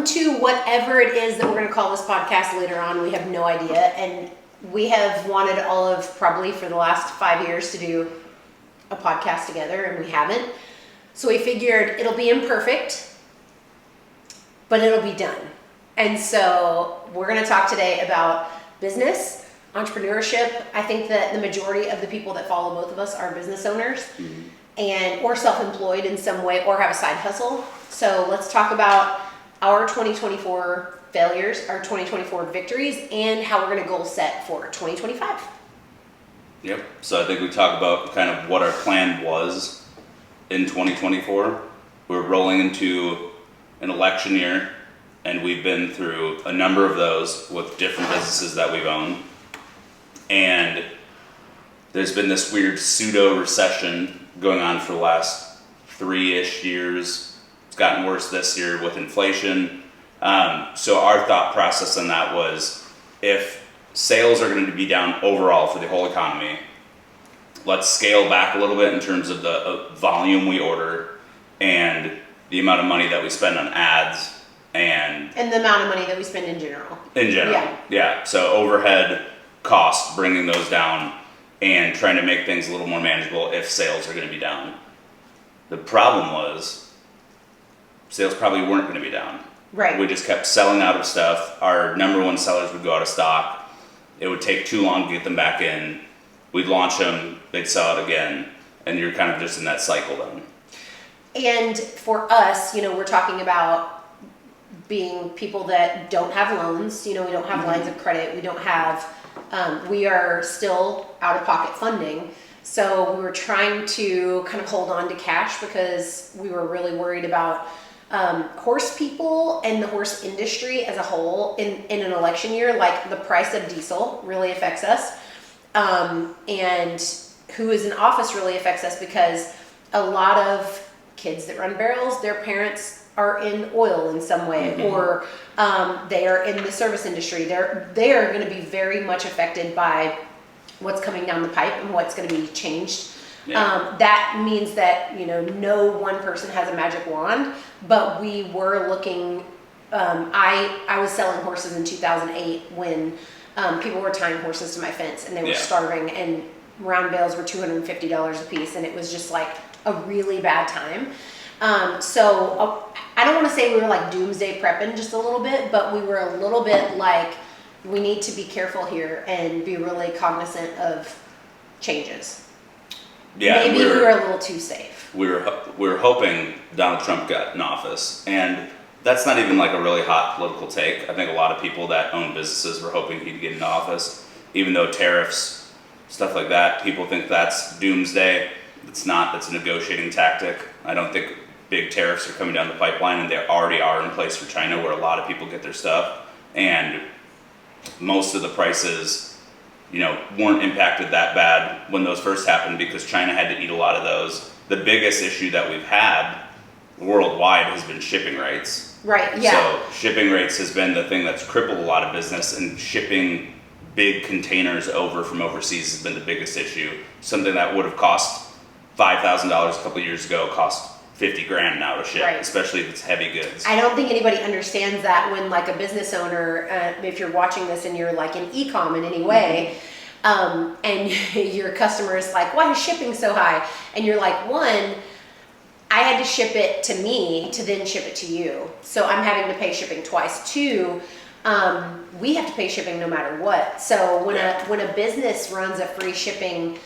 to whatever it is that we're going to call this podcast later on. We have no idea. And we have wanted all of probably for the last 5 years to do a podcast together, and we haven't. So we figured it'll be imperfect, but it'll be done. And so we're going to talk today about business, entrepreneurship. I think that the majority of the people that follow both of us are business owners and or self-employed in some way or have a side hustle. So let's talk about our 2024 failures, our 2024 victories, and how we're going to goal set for 2025. Yep. So I think we talk about kind of what our plan was in 2024. We're rolling into an election year, and we've been through a number of those with different businesses that we've owned. And there's been this weird pseudo recession going on for the last 3-ish years. It's gotten worse this year with inflation. So our thought process on that was, if sales are going to be down overall for the whole economy, let's scale back a little bit in terms of the volume we order and the amount of money that we spend on ads and the amount of money that we spend in general. Yeah. So overhead costs, bringing those down and trying to make things a little more manageable if sales are going to be down. The problem was sales probably weren't going to be down. Right. We just kept selling out of stuff. Our number one sellers would go out of stock. It would take too long to get them back in. We'd launch them, they'd sell it again, and you're kind of just in that cycle then. And for us, we're talking about being people that don't have loans. We don't have lines of credit. We don't have, we are still out of pocket funding. So we were trying to kind of hold on to cash because we were really worried about horse people and the horse industry as a whole in an election year. Like, the price of diesel really affects us. And who is in office really affects us, because a lot of kids that run barrels, their parents are in oil in some way, or they are in the service industry. They are going to be very much affected by what's coming down the pipe and what's going to be changed. Yeah. That means that no one person has a magic wand, but we were looking. I was selling horses in 2008 when people were tying horses to my fence and they were starving, and round bales were $250 a piece, and it was just like a really bad time. So I don't want to say we were like doomsday prepping just a little bit, but we were a little bit like, we need to be careful here and be really cognizant of changes. Yeah, maybe we were a little too safe. We were hoping Donald Trump got in office, and that's not even like a really hot political take. I think a lot of people that own businesses were hoping he'd get into office, even though tariffs, stuff like that, people think that's doomsday. It's not. It's a negotiating tactic. I don't think big tariffs are coming down the pipeline, and they already are in place for China, where a lot of people get their stuff, and most of the prices, weren't impacted that bad when those first happened, because China had to eat a lot of those. The biggest issue that we've had worldwide has been shipping rates. Right, yeah. So shipping rates has been the thing that's crippled a lot of business, and shipping big containers over from overseas has been the biggest issue. Something that would have cost $5,000 a couple of years ago cost $50,000 now to ship, right, especially if it's heavy goods. I don't think anybody understands that when, like, a business owner, if you're watching this and you're like in e-com in any way, and your customer is like, why is shipping so high? And you're like, one, I had to ship it to me to then ship it to you. So I'm having to pay shipping twice. Two, we have to pay shipping no matter what. So when a business runs a free shipping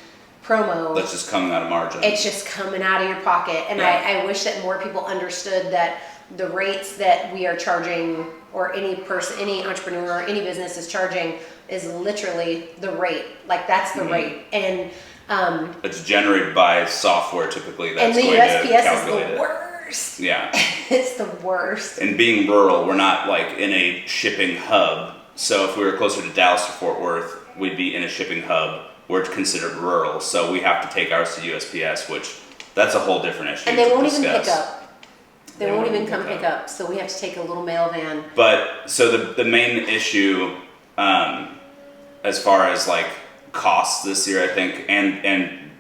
promo, that's just coming out of margin. It's just coming out of your pocket. And I wish that more people understood that the rates that we are charging, or any person, any entrepreneur, or any business is charging, is literally the rate. Like, that's the rate. And it's generated by software typically that's going to calculate it. And the USPS is the worst. Yeah. It's the worst. And being rural, we're not like in a shipping hub. So if we were closer to Dallas or Fort Worth, we'd be in a shipping hub. We're considered rural, so we have to take ours to USPS, which that's a whole different issue. And they won't even pick up. They won't even come pick up, so we have to take a little mail van. But so the main issue, as far as like costs this year, I think, and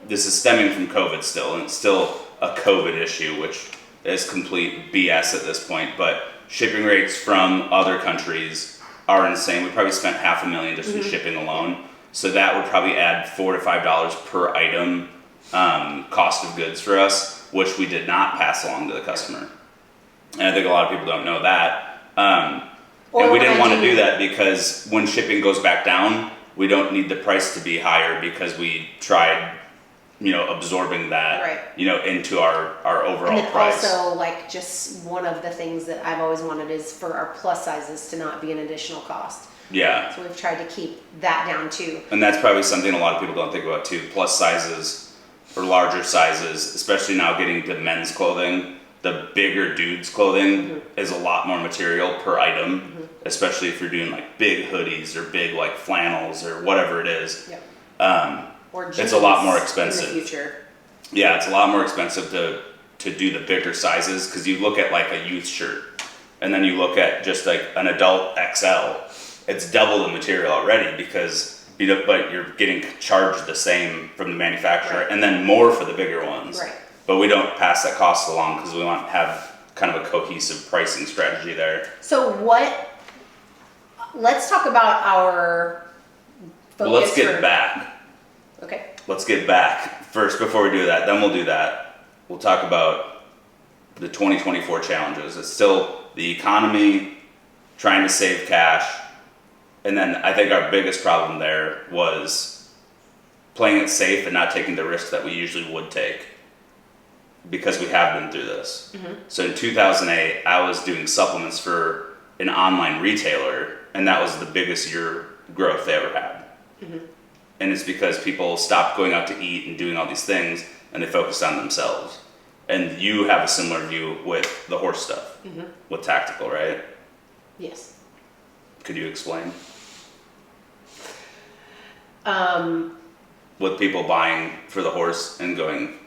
this is stemming from COVID still, and it's still a COVID issue, which is complete BS at this point. But shipping rates from other countries are insane. We probably spent $500,000 just in shipping alone. So that would probably add $4 to $5 per item cost of goods for us, which we did not pass along to the customer. And I think a lot of people don't know that. And we didn't want to do that because when shipping goes back down, we don't need the price to be higher because we tried, absorbing that, into our overall and then price. Also, like, just one of the things that I've always wanted is for our plus sizes to not be an additional cost. Yeah. So we've tried to keep that down too. And that's probably something a lot of people don't think about too. Plus sizes or larger sizes, especially now getting to men's clothing, the bigger dudes clothing is a lot more material per item, especially if you're doing like big hoodies or big like flannels or whatever it is. Yeah. Or jeans it's a lot more expensive. in the future. Yeah, it's a lot more expensive to do the bigger sizes because you look at like a youth shirt and then you look at just like an adult XL. It's double the material already because but you're getting charged the same from the manufacturer and then more for the bigger ones. Right. But we don't pass that cost along because we want to have kind of a cohesive pricing strategy there. So let's talk about our focus. Well, let's get back. Okay. Let's get back first before we do that. Then we'll do that. We'll talk about the 2024 challenges. It's still the economy, trying to save cash. And then I think our biggest problem there was playing it safe and not taking the risks that we usually would take because we have been through this. So in 2008, I was doing supplements for an online retailer, and that was the biggest year growth they ever had. And it's because people stopped going out to eat and doing all these things, and they focused on themselves. And you have a similar view with the horse stuff, with Tactical, right? Yes. Could you explain? With people buying for the horse and going,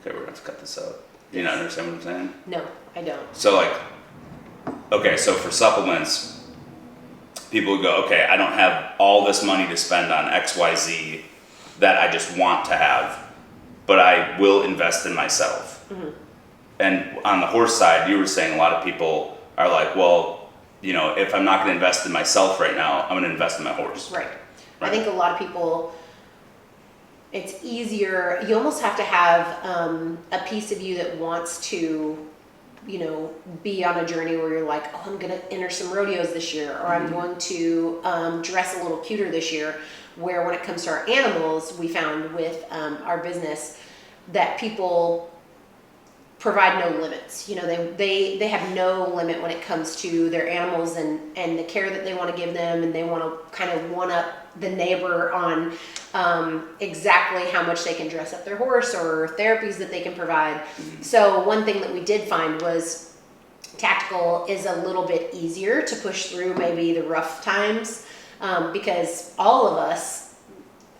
okay, we're gonna have to cut this out. Do you not understand what I'm saying? No, I don't. So so for supplements, people would go, okay, I don't have all this money to spend on XYZ that I just want to have, but I will invest in myself. And on the horse side, you were saying a lot of people are like, well, if I'm not going to invest in myself right now, I'm going to invest in my horse. Right. I think a lot of people, it's easier, you almost have to have a piece of you that wants to, be on a journey where you're like, oh, I'm going to enter some rodeos this year, or I'm going to dress a little cuter this year, where when it comes to our animals, we found with our business that people provide no limits. They have no limit when it comes to their animals and the care that they want to give them, and they want to kind of one up the neighbor on exactly how much they can dress up their horse or therapies that they can provide. So one thing that we did find was Tactical is a little bit easier to push through maybe the rough times because all of us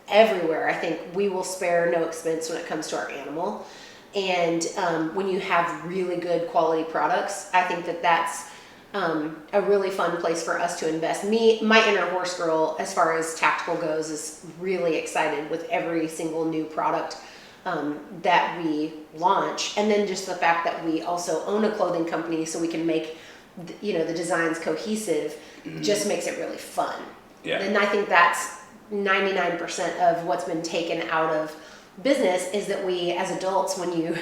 everywhere, I think we will spare no expense when it comes to our animal. And when you have really good quality products, I think that that's a really fun place for us to invest. My inner horse girl, as far as Tactical goes, is really excited with every single new product that we launch. And then just the fact that we also own a clothing company, so we can make the designs cohesive, just makes it really fun. Yeah. And I think that's 99% of what's been taken out of business is that we as adults, when you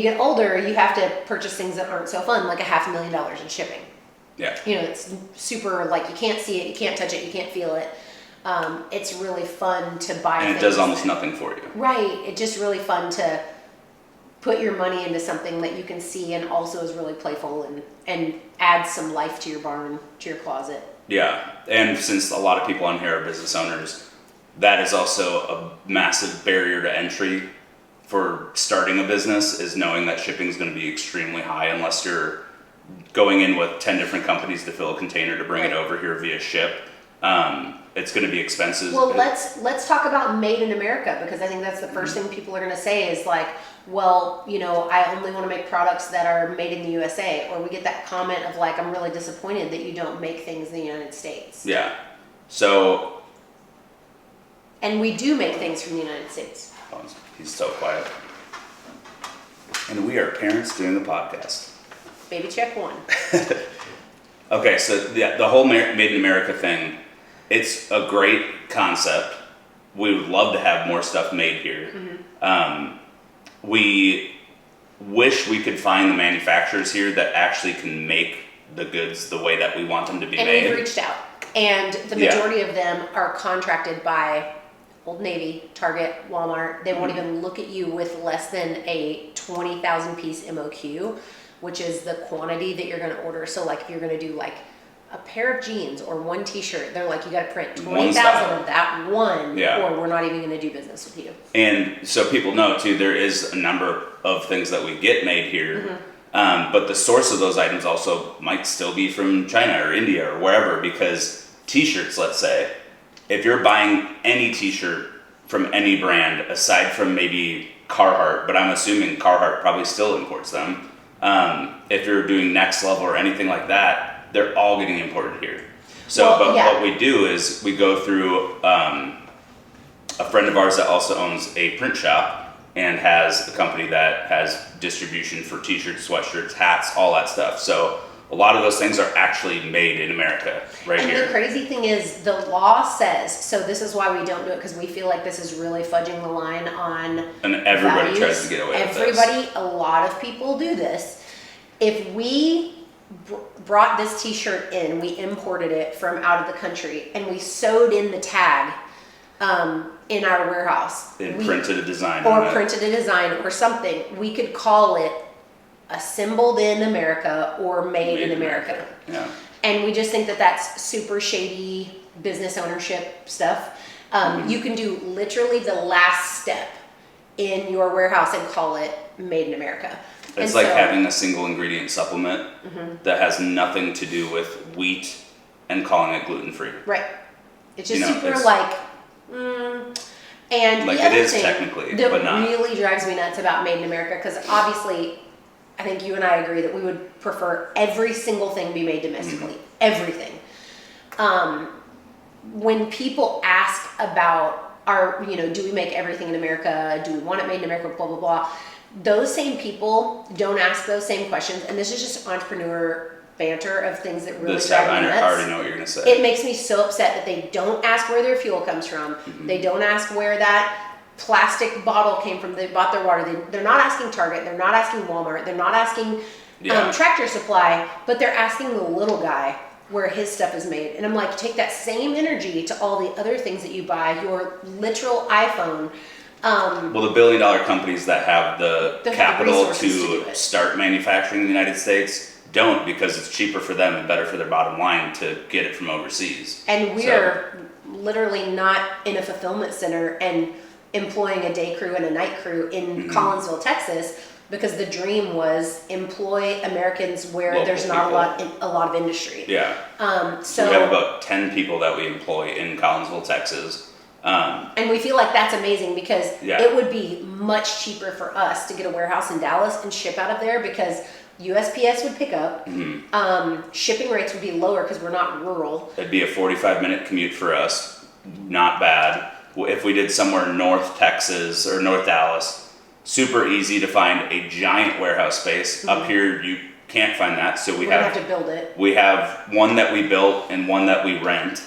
get older, you have to purchase things that aren't so fun, like $500,000 in shipping. Yeah. It's super, like, you can't see it, you can't touch it, you can't feel it. It's really fun to buy and it things does almost nothing for you. Right. It's just really fun to put your money into something that you can see and also is really playful and adds some life to your barn, to your closet. Yeah. And since a lot of people on here are business owners, that is also a massive barrier to entry for starting a business, is knowing that shipping is going to be extremely high unless you're going in with 10 different companies to fill a container to bring it over here via ship. It's going to be expensive. Well, let's talk about made in America, because I think that's the first thing people are going to say is like, well, I only want to make products that are made in the USA. Or we get that comment of like, I'm really disappointed that you don't make things in the United States. Yeah. So... And we do make things from the United States. Oh, he's so quiet. And we are parents doing a podcast. Baby check one. Okay, so the whole Made in America thing, it's a great concept. We would love to have more stuff made here. We wish we could find the manufacturers here that actually can make the goods the way that we want them to be made. And we've reached out. And the majority of them are contracted by Old Navy, Target, Walmart. They won't even look at you with less than a 20,000 piece MOQ, which is the quantity that you're going to order. So like if you're going to do like a pair of jeans or one t-shirt, they're like, you got to print 20,000 of that one, or we're not even going to do business with you. And so people know too, there is a number of things that we get made here. But the source of those items also might still be from China or India or wherever, because t-shirts, let's say, if you're buying any t-shirt from any brand aside from maybe Carhartt, but I'm assuming Carhartt probably still imports them. If you're doing Next Level or anything like that, they're all getting imported here. So, what we do is we go through a friend of ours that also owns a print shop and has a company that has distribution for t-shirts, sweatshirts, hats, all that stuff. So a lot of those things are actually made in America here. And the crazy thing is the law says, so this is why we don't do it, because we feel like this is really fudging the line on And everybody values. tries to get away with this. Everybody, a lot of people do this. If we brought this t-shirt in, we imported it from out of the country, and we sewed in the tag in our warehouse. And printed a design or on it. printed a design or something, we could call it assembled in America or made in America. Yeah. And we just think that that's super shady business ownership stuff. You can do literally the last step in your warehouse and call it made in America. It's like having a single ingredient supplement that has nothing to do with wheat and calling it gluten-free. Right. It's just You know, super it's- like, and Like the it other is thing technically, that but not. really drives me nuts about made in America, because obviously I think you and I agree that we would prefer every single thing be made domestically. Everything. When people ask about do we make everything in America? Do we want it made in America? Blah, blah, blah. Those same people don't ask those same questions. And this is just entrepreneur banter of things that really drive me nuts. I already know what you're going to say. It makes me so upset that they don't ask where their fuel comes from. They don't ask where that plastic bottle came from. They bought their water. They're not asking Target. They're not asking Walmart. They're not asking Tractor Supply, but they're asking the little guy where his stuff is made. And I'm like, take that same energy to all the other things that you buy, your literal iPhone. Well, the billion-dollar companies that have the capital to start manufacturing in the United States don't, because it's cheaper for them and better for their bottom line to get it from overseas. And we're literally not in a fulfillment center and employing a day crew and a night crew in Collinsville, Texas, because the dream was employ Americans where Local there's not people. a lot of industry. Yeah. So we have about 10 people that we employ in Collinsville, Texas. And we feel like that's amazing, because it would be much cheaper for us to get a warehouse in Dallas and ship out of there, because USPS would pick up. Shipping rates would be lower because we're not rural. It'd be a 45-minute commute for us. Not bad. If we did somewhere North Texas or North Dallas, super easy to find a giant warehouse space. Up here, you can't find that, so we have to build it. We have one that we built and one that we rent.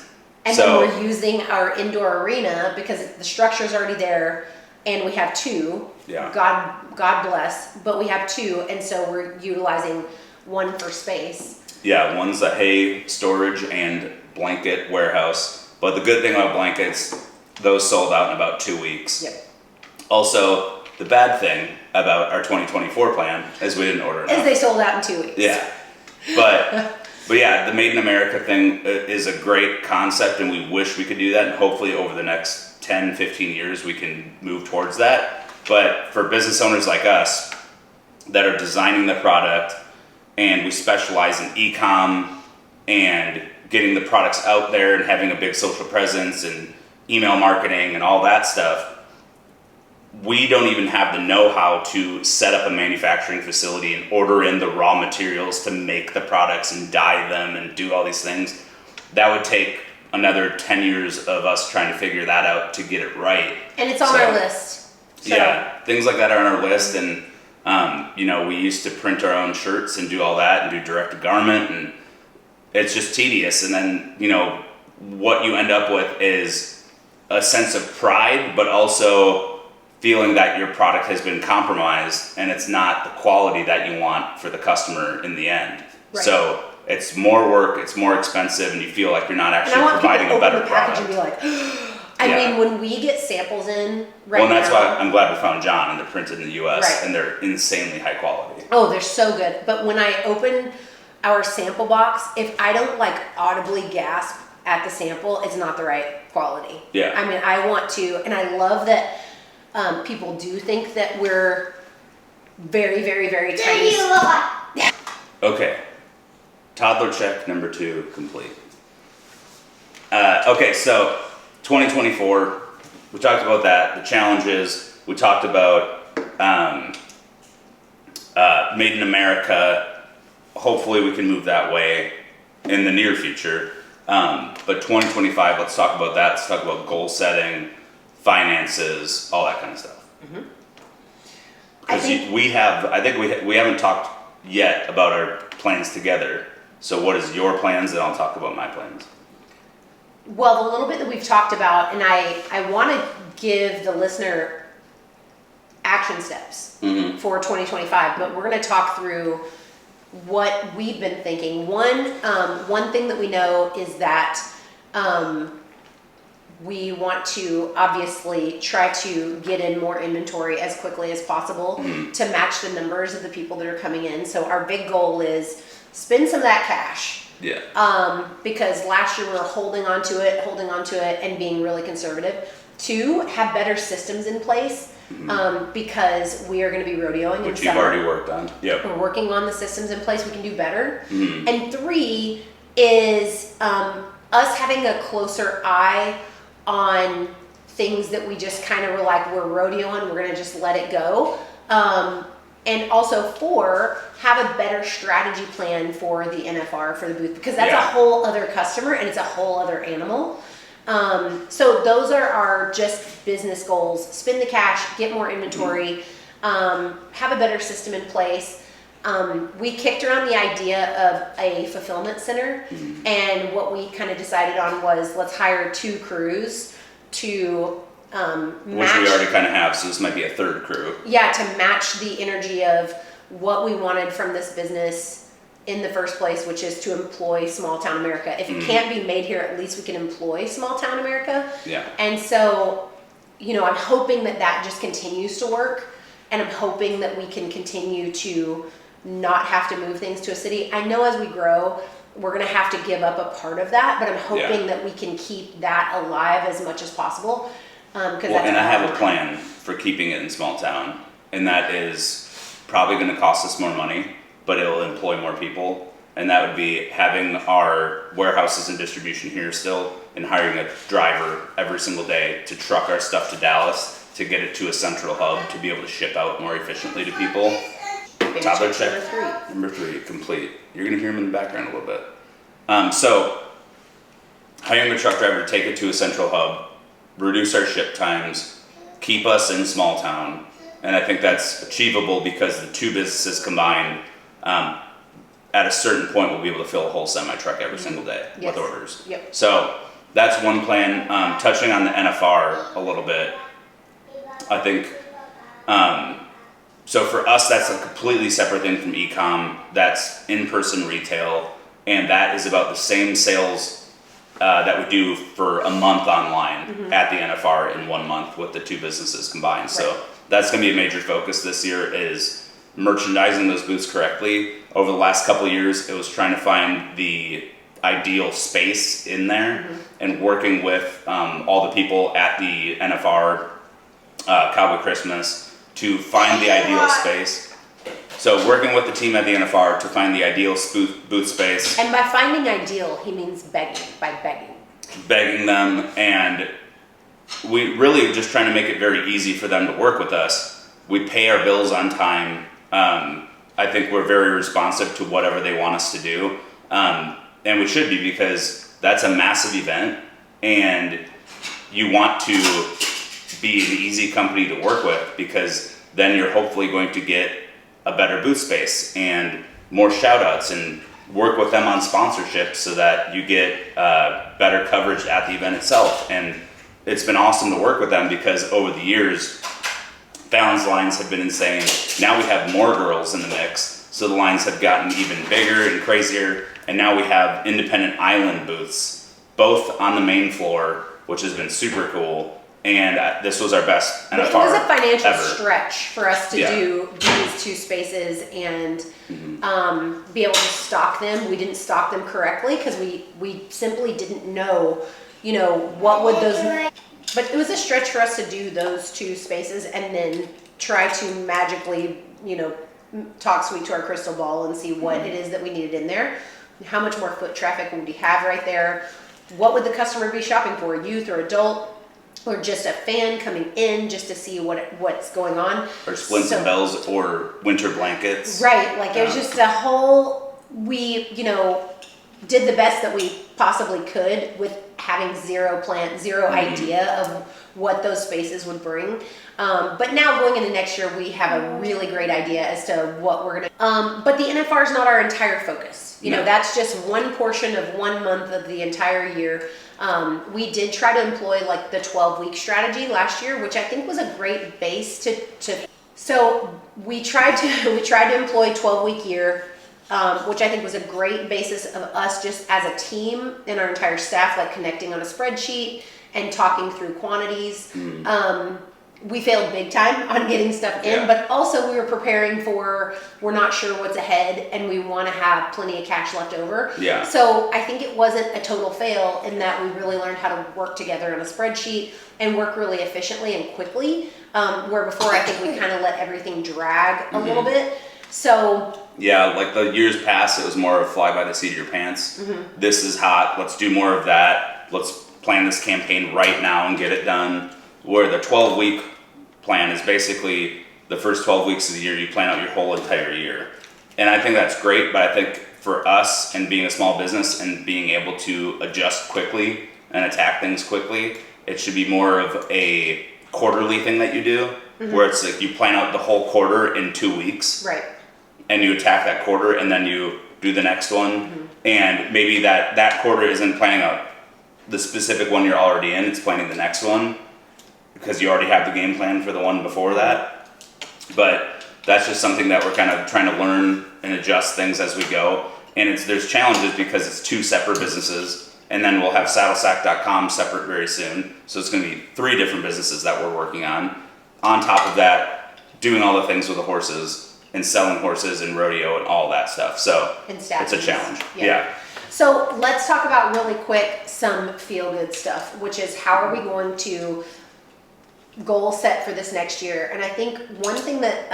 And then we're using our indoor arena because the structure's already there, and we have two. Yeah. God bless, but we have two, and so we're utilizing one for space. Yeah, one's a hay storage and blanket warehouse. But the good thing about blankets, those sold out in about 2 weeks. Yep. Also, the bad thing about our 2024 plan is we didn't order enough. Is they sold out in 2 weeks. Yeah. But yeah, the Made in America thing is a great concept, and we wish we could do that, and hopefully over the next 10, 15 years we can move towards that. But for business owners like us that are designing the product, and we specialize in e-com and getting the products out there and having a big social presence and email marketing and all that stuff, we don't even have the know-how to set up a manufacturing facility and order in the raw materials to make the products and dye them and do all these things. That would take another 10 years of us trying to figure that out to get it right. And it's on our list. So. Yeah, things like that are on our list, and We used to print our own shirts and do all that and do direct to garment, and it's just tedious. And then, what you end up with is a sense of pride, but also feeling that your product has been compromised and it's not the quality that you want for the customer in the end. Right. So it's more work, it's more expensive, and you feel like you're not actually providing a better product. And be like, I mean, when we get samples in right and that's now, why I'm glad we found John, and they're printed in the U.S. Right. and they're insanely high quality. Oh, they're so good. But when I open our sample box, if I don't audibly gasp at the sample, it's not the right quality. Yeah. I mean, I want to, and I love that people do think that we're very, very, very tiny. Okay. Toddler check number 2 complete. Okay, so 2024, we talked about that, the challenges. We talked about Made in America. Hopefully we can move that way in the near future. But 2025, let's talk about that. Let's talk about goal setting, finances, all that kind of stuff. Mm-hmm. Because I think we haven't talked yet about our plans together. So what is your plans, and I'll talk about my plans. Well, the little bit that we've talked about, and I want to give the listener action steps for 2025, but we're going to talk through what we've been thinking. One thing that we know is that we want to obviously try to get in more inventory as quickly as possible to match the numbers of the people that are coming in. So our big goal is spend some of that cash. Yeah. Because last year we were holding on to it and being really conservative. 2, have better systems in place because we are going to be rodeoing Which in you've summer. already worked on. Yep. We're working on the systems in place. We can do better. And 3 is us having a closer eye on things that we just kind of were like, we're rodeoing, we're going to just let it go. And also 4, have a better strategy plan for the NFR, for the booth, because that's a whole other customer and it's a whole other animal. So those are our just business goals. Spend the cash, get more inventory, have a better system in place. We kicked around the idea of a fulfillment center, and what we kind of decided on was let's hire 2 crews to Which we already kind of have, so this might be a 3rd crew. Yeah, to match the energy of what we wanted from this business in the first place, which is to employ small town America. If it can't be made here, at least we can employ small town America. Yeah. And so, I'm hoping that that just continues to work, and I'm hoping that we can continue to not have to move things to a city. I know as we grow, we're going to have to give up a part of that, but I'm hoping that we can keep that alive as much as possible. And I have a plan for keeping it in small town, and that is probably going to cost us more money, but it'll employ more people. And that would be having our warehouses and distribution here still, and hiring a driver every single day to truck our stuff to Dallas to get it to a central hub to be able to ship out more efficiently to people. Toddler check number 3 complete. You're going to hear him in the background a little bit. So hiring a truck driver to take it to a central hub, reduce our ship times, keep us in small town, and I think that's achievable because the 2 businesses combined, at a certain point, we'll be able to fill a whole semi-truck every single day with orders. Yep. So that's one plan. Touching on the NFR a little bit, I think, so for us, that's a completely separate thing from e-com. That's in-person retail, and that is about the same sales that we do for a month online at the NFR in 1 month with the 2 businesses combined. Right. So that's going to be a major focus this year, is merchandising those booths correctly. Over the last couple of years, it was trying to find the ideal space in there and working with all the people at the NFR, Cowboy Christmas, to find the ideal space. So working with the team at the NFR to find the ideal booth space. And by finding ideal, he means begging, Begging them, and we really just trying to make it very easy for them to work with us. We pay our bills on time. I think we're very responsive to whatever they want us to do. And we should be, because that's a massive event, and you want to be an easy company to work with, because then you're hopefully going to get a better booth space and more shout outs and work with them on sponsorships so that you get better coverage at the event itself. And it's been awesome to work with them because over the years, Fallon's lines have been insane. Now we have more girls in the mix, so the lines have gotten even bigger and crazier. And now we have independent island booths, both on the main floor, which has been super cool. And this was our best NFR It was a financial ever. stretch for us to do these 2 spaces and be able to stock them. We didn't stock them correctly because we simply didn't know, what would those. But it was a stretch for us to do those 2 spaces and then try to magically, talk sweet to our crystal ball and see what it is that we needed in there. How much more foot traffic would we have right there? What would the customer be shopping for? Youth or adult? Or just a fan coming in just to see what's going on. Or splints and bells or winter blankets. Right, like it was just a whole, we, did the best that we possibly could with having zero idea of what those spaces would bring. But now going into next year, we have a really great idea as to what we're gonna, but the NFR is not our entire focus. That's just one portion of 1 month of the entire year. We did try to employ like the 12-week strategy last year, which I think was a great base to so we tried to employ 12-week year, which I think was a great basis of us just as a team and our entire staff, like connecting on a spreadsheet and talking through quantities. We failed big time on getting stuff in, but also we were preparing for, we're not sure what's ahead and we want to have plenty of cash left over. Yeah. So I think it wasn't a total fail in that we really learned how to work together on a spreadsheet and work really efficiently and quickly, where before I think we kind of let everything drag a little bit. So yeah, like the years past, it was more of fly by the seat of your pants. This is hot. Let's do more of that. Let's plan this campaign right now and get it done. Where the 12-week plan is basically the first 12 weeks of the year, you plan out your whole entire year. And I think that's great, but I think for us and being a small business and being able to adjust quickly and attack things quickly, it should be more of a quarterly thing that you do, where it's like you plan out the whole quarter in 2 weeks. right. And you attack that quarter and then you do the next one. And maybe that quarter isn't planning out the specific one you're already in, it's planning the next one because you already have the game plan for the one before that. But that's just something that we're kind of trying to learn and adjust things as we go. And there's challenges because it's 2 separate businesses, and then we'll have saddlesack.com separate very soon. So it's going to be 3 different businesses that we're working on. On top of that, doing all the things with the horses and selling horses and rodeo and all that stuff. So it's a challenge. Yeah. So let's talk about really quick some feel-good stuff, which is how are we going to goal set for this next year? And I think one thing that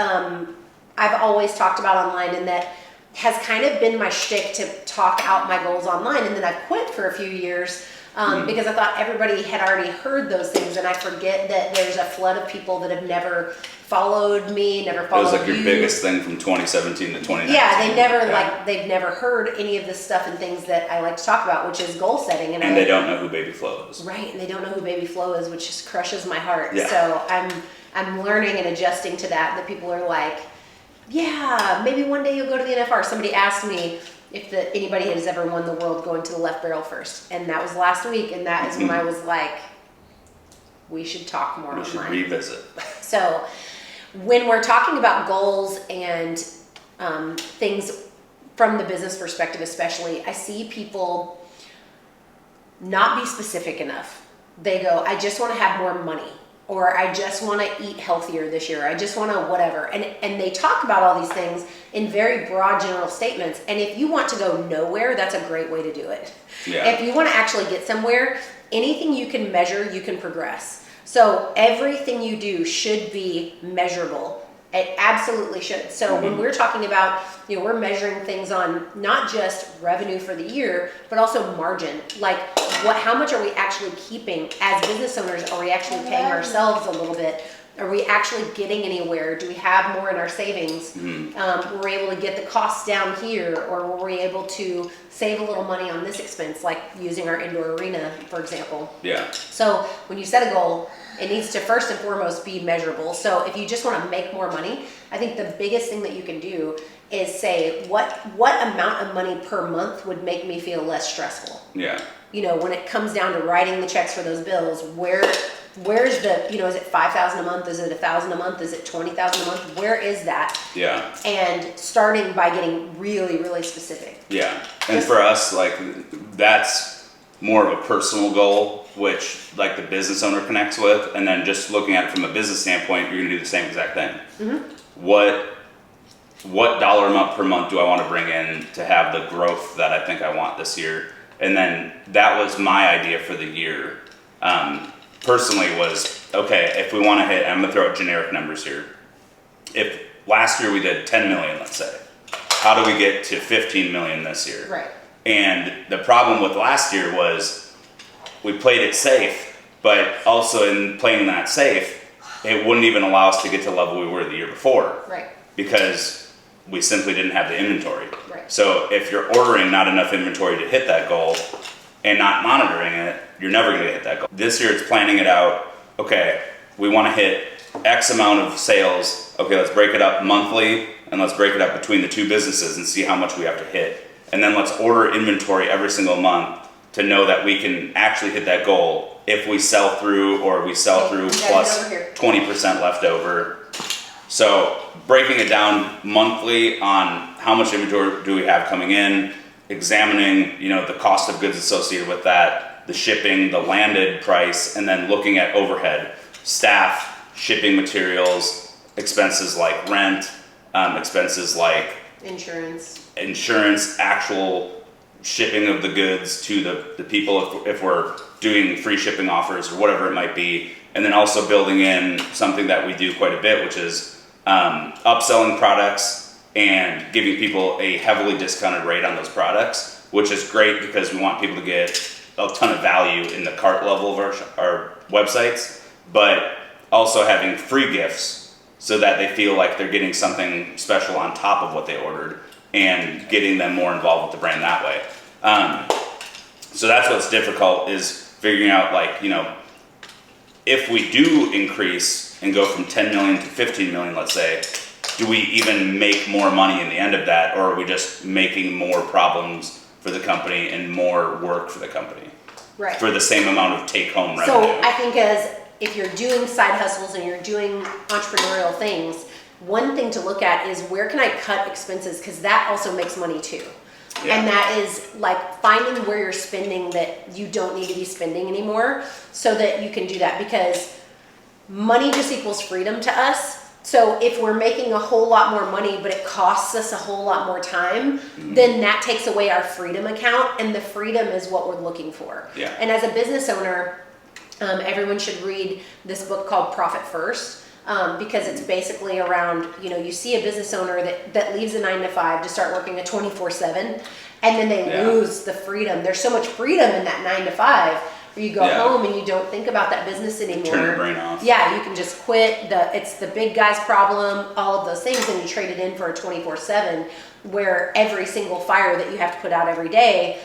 I've always talked about online and that has kind of been my shtick to talk out my goals online, and then I've quit for a few years because I thought everybody had already heard those things, and I forget that there's a flood of people that have never followed me, never followed you. It was like your biggest thing from 2017 to 2019. Yeah, they've never heard any of the stuff and things that I like to talk about, which is goal setting. And they don't know who Baby Flo is. Right, and they don't know who Baby Flo is, which just crushes my heart. Yeah. So I'm learning and adjusting to that people are like, yeah, maybe one day you'll go to the NFR. Somebody asked me if anybody has ever won the world going to the left barrel first, and that was last week, and that is when I was like, we should talk more online. We should revisit. So when we're talking about goals and things from the business perspective especially, I see people not be specific enough. They go, I just want to have more money, or I just want to eat healthier this year, I just want to whatever. And they talk about all these things in very broad general statements. And if you want to go nowhere, that's a great way to do it. Yeah. If you want to actually get somewhere, anything you can measure, you can progress. So everything you do should be measurable. It absolutely should. So when we're talking about, we're measuring things on not just revenue for the year, but also margin. Like how much are we actually keeping as business owners? Are we actually paying ourselves a little bit Are we actually getting anywhere? Do we have more in our savings? Were we able to get the costs down here, or were we able to save a little money on this expense, like using our indoor arena, for example? Yeah. So when you set a goal, it needs to first and foremost be measurable. So if you just want to make more money, I think the biggest thing that you can do is say, what amount of money per month would make me feel less stressful? Yeah. You know, when it comes down to writing the checks for those bills, where's the, you know, is it $5,000 a month? Is it $1,000 a month? Is it $20,000 a month? Where is that? Yeah. And starting by getting really, really specific. Yeah. And for us, like, that's more of a personal goal, which like the business owner connects with. And then just looking at it from a business standpoint, you're gonna do the same exact thing. What dollar amount per month do I want to bring in to have the growth that I think I want this year? And then that was my idea for the year. Personally was, okay, if we want to hit, I'm gonna throw out generic numbers here. If last year we did 10 million, let's say, how do we get to 15 million this year? Right. And the problem with last year was we played it safe, but also in playing that safe, it wouldn't even allow us to get to the level we were the year before. Right. Because we simply didn't have the inventory. Right. So if you're ordering not enough inventory to hit that goal and not monitoring it, you're never gonna hit that goal. This year it's planning it out. Okay, we wanna hit X amount of sales. Okay, let's break it up monthly and let's break it up between the two businesses and see how much we have to hit. And then let's order inventory every single month to know that we can actually hit that goal if we sell through, or we sell through plus 20% left over. So breaking it down monthly on how much inventory do we have coming in, examining, you know, the cost of goods associated with that, the shipping, the landed price, and then looking at overhead, staff, shipping materials, expenses like rent, expenses like insurance, actual shipping of the goods to the people if we're doing free shipping offers or whatever it might be. And then also building in something that we do quite a bit, which is upselling products and giving people a heavily discounted rate on those products, which is great because we want people to get a ton of value in the cart level of our websites, but also having free gifts so that they feel like they're getting something special on top of what they ordered and getting them more involved with the brand that way. So that's what's difficult, is figuring out, like, you know, if we do increase and go from 10 million to 15 million, let's say, do we even make more money in the end of that, or are we just making more problems for the company and more work for the company? Right. For the same amount of take-home revenue. So I think if you're doing side hustles and you're doing entrepreneurial things, one thing to look at is, where can I cut expenses? Because that also makes money too. Yeah. And that is like finding where you're spending that you don't need to be spending anymore, so that you can do that, because money just equals freedom to us. So if we're making a whole lot more money, but it costs us a whole lot more time, then that takes away our freedom account, and the freedom is what we're looking for. Yeah. And as a business owner, everyone should read this book called Profit First. Because it's basically around, you know, you see a business owner that leaves a 9-to-5 to start working a 24/7, and then they lose the freedom. There's so much freedom in that 9-to-5 where you go home and you don't think about that business anymore. Turn your brain off. Yeah, you can just quit. It's the big guy's problem, all of those things, and you trade it in for a 24/7, where every single fire that you have to put out every day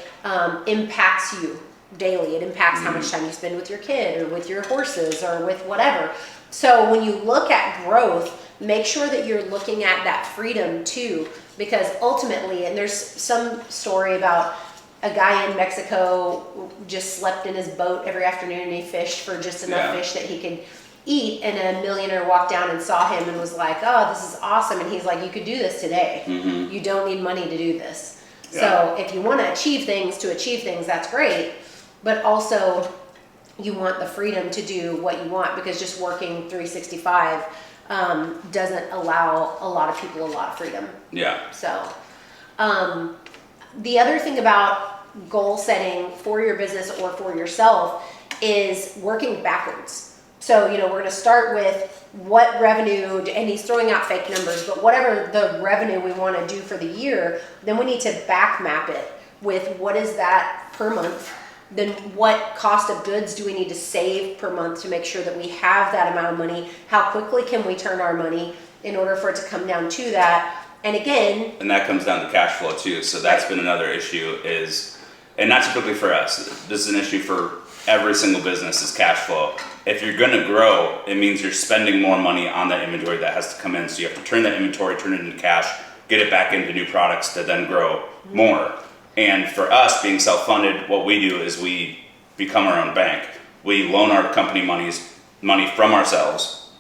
impacts you daily. It impacts how much time you spend with your kid or with your horses or with whatever. So when you look at growth, make sure that you're looking at that freedom too, because ultimately, and there's some story about a guy in Mexico just slept in his boat every afternoon and he fished for just enough fish that he could eat, and a millionaire walked down and saw him and was like, oh, this is awesome. And he's like, you could do this today. You don't need money to do this. So if you want to achieve things, that's great. But also, you want the freedom to do what you want, because just working 365 doesn't allow a lot of people a lot of freedom. Yeah. So the other thing about goal setting for your business or for yourself is working backwards. So, you know, we're going to start with what revenue, and he's throwing out fake numbers, but whatever the revenue we want to do for the year, then we need to back map it with what is that per month. then what cost of goods do we need to save per month to make sure that we have that amount of money? How quickly can we turn our money in order for it to come down to that? And again, and that comes down to cash flow too. So that's been another issue and not typically for us. This is an issue for every single business is cash flow. If you're going to grow, it means you're spending more money on that inventory that has to come in. So you have to turn that inventory, turn it into cash, get it back into new products to then grow more. And for us, being self-funded, what we do is we become our own bank. We loan our company money from ourselves.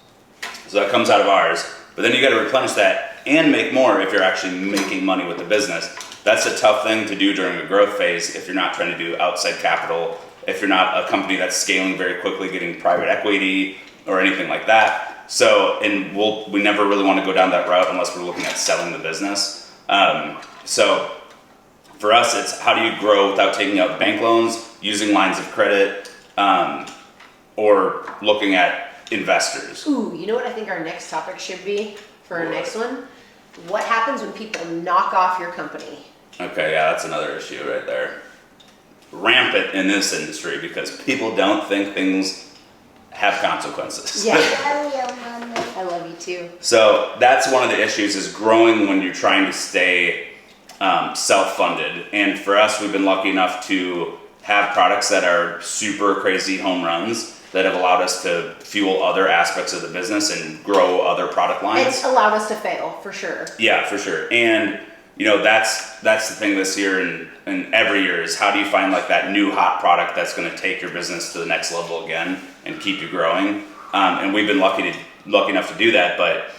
So that comes out of ours. But then you got to replenish that and make more if you're actually making money with the business. That's a tough thing to do during a growth phase if you're not trying to do outside capital, if you're not a company that's scaling very quickly, getting private equity or anything like that. So, and we never really want to go down that route unless we're looking at selling the business. So for us, it's how do you grow without taking out bank loans, using lines of credit, or looking at investors. ooh, you know what I think our next topic should be for our next one? What happens when people knock off your company? Okay, yeah, that's another issue right there. Rampant in this industry because people don't think things have consequences. Yeah. I love you too. So that's one of the issues is growing when you're trying to stay self-funded. And for us, we've been lucky enough to have products that are super crazy home runs that have allowed us to fuel other aspects of the business and grow other product lines. It's allowed us to fail, for sure. Yeah, for sure. And you know, that's the thing this year and every year is how do you find like that new hot product that's going to take your business to the next level again and keep you growing. And we've been lucky enough to do that, but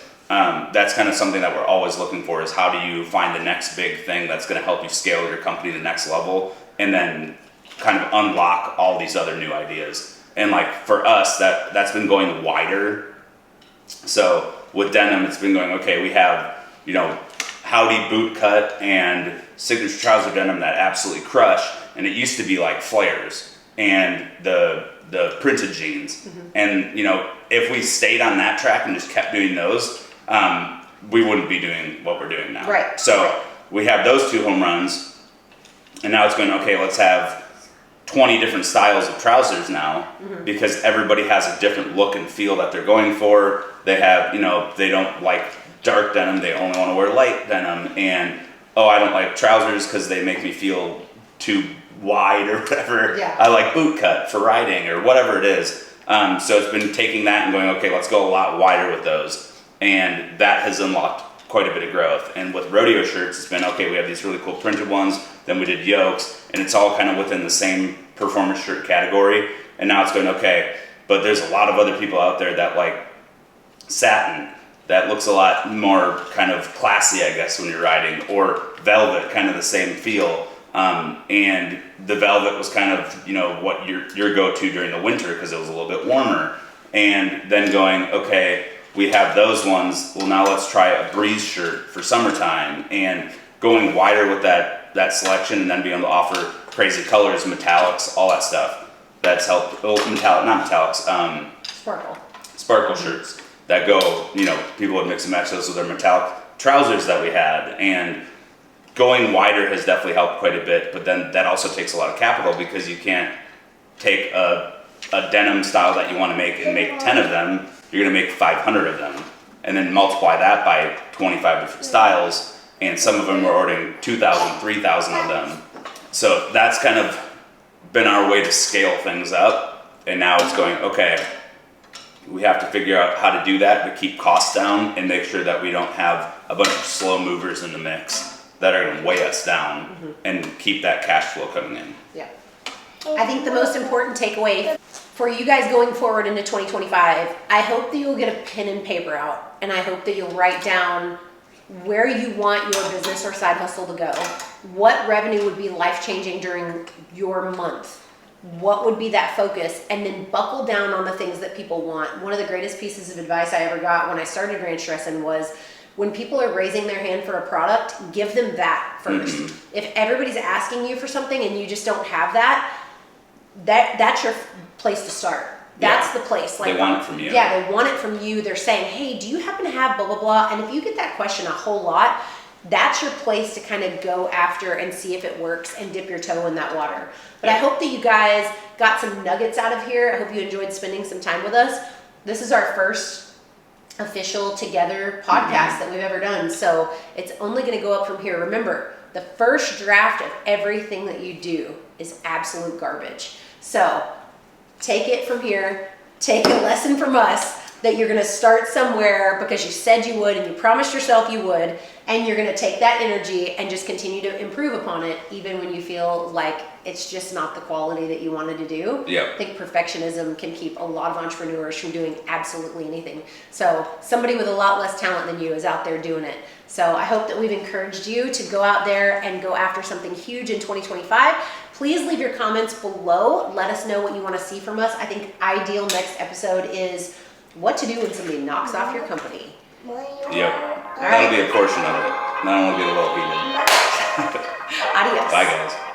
that's kind of something that we're always looking for is how do you find the next big thing that's going to help you scale your company to the next level and then kind of unlock all these other new ideas. And like for us, that's been going wider. So with denim, it's been going, okay, we have, you know, Howdy boot cut and signature trouser denim that absolutely crush. And it used to be like flares and the printed jeans. Mm-hmm. And you know, if we stayed on that track and just kept doing those, we wouldn't be doing what we're doing now. Right. So we have those two home runs, and now it's going, okay, let's have 20 different styles of trousers now, mm-hmm. because everybody has a different look and feel that they're going for. They have, you know, they don't like dark denim, they only want to wear light denim, and I don't like trousers because they make me feel too wide or whatever. Yeah. I like boot cut for riding or whatever it is. So it's been taking that and going, okay, let's go a lot wider with those, and that has unlocked quite a bit of growth. And with rodeo shirts, it's been, okay, we have these really cool printed ones, then we did yokes, and it's all kind of within the same performance shirt category. And now it's going, okay, but there's a lot of other people out there that like satin, that looks a lot more kind of classy, I guess, when you're riding, or velvet, kind of the same feel. And the velvet was kind of, you know, what your go-to during the winter because it was a little bit warmer. And then going, okay, we have those ones. Well, now let's try a breeze shirt for summertime, and going wider with that selection, and then being able to offer crazy colors, metallics, all that stuff. That's helped. Oh, not metallics. Sparkle shirts that go. You know, people would mix and match those with their metallic trousers that we had, and going wider has definitely helped quite a bit. But then that also takes a lot of capital because you can't take a denim style that you want to make and make 10 of them. You're going to make 500 of them, and then multiply that by 25 different styles. And some of them are ordering 2,000, 3,000 of them. So that's kind of been our way to scale things up. And now it's going, okay, we have to figure out how to do that to keep costs down and make sure that we don't have a bunch of slow movers in the mix that are going to weigh us down, mm-hmm. and keep that cash flow coming in. Yeah. I think the most important takeaway for you guys going forward into 2025, I hope that you'll get a pen and paper out, and I hope that you'll write down where you want your business or side hustle to go. What revenue would be life-changing during your month? What would be that focus? And then buckle down on the things that people want. One of the greatest pieces of advice I ever got when I started Ranch Dressing was, when people are raising their hand for a product, give them that first. Mm-hmm. If everybody's asking you for something and you just don't have that's your place to start. That's the place. Like, they want it from you. Yeah, they want it from you. They're saying, hey, do you happen to have blah, blah, blah? And if you get that question a whole lot, that's your place to kind of go after and see if it works and dip your toe in that water. But I hope that you guys got some nuggets out of here. I hope you enjoyed spending some time with us. This is our first official together podcast that we've ever done. So it's only going to go up from here. Remember, the first draft of everything that you do is absolute garbage. So take it from here. Take a lesson from us that you're going to start somewhere because you said you would and you promised yourself you would, and you're going to take that energy and just continue to improve upon it even when you feel like it's just not the quality that you wanted to do. Yep. I think perfectionism can keep a lot of entrepreneurs from doing absolutely anything. So somebody with a lot less talent than you is out there doing it. So I hope that we've encouraged you to go out there and go after something huge in 2025. Please leave your comments below. Let us know what you want to see from us. I think ideal next episode is what to do when somebody knocks off your company. Yep. All That'll right. be a portion of it. And I don't want to get a little heated. Adios. Bye, guys.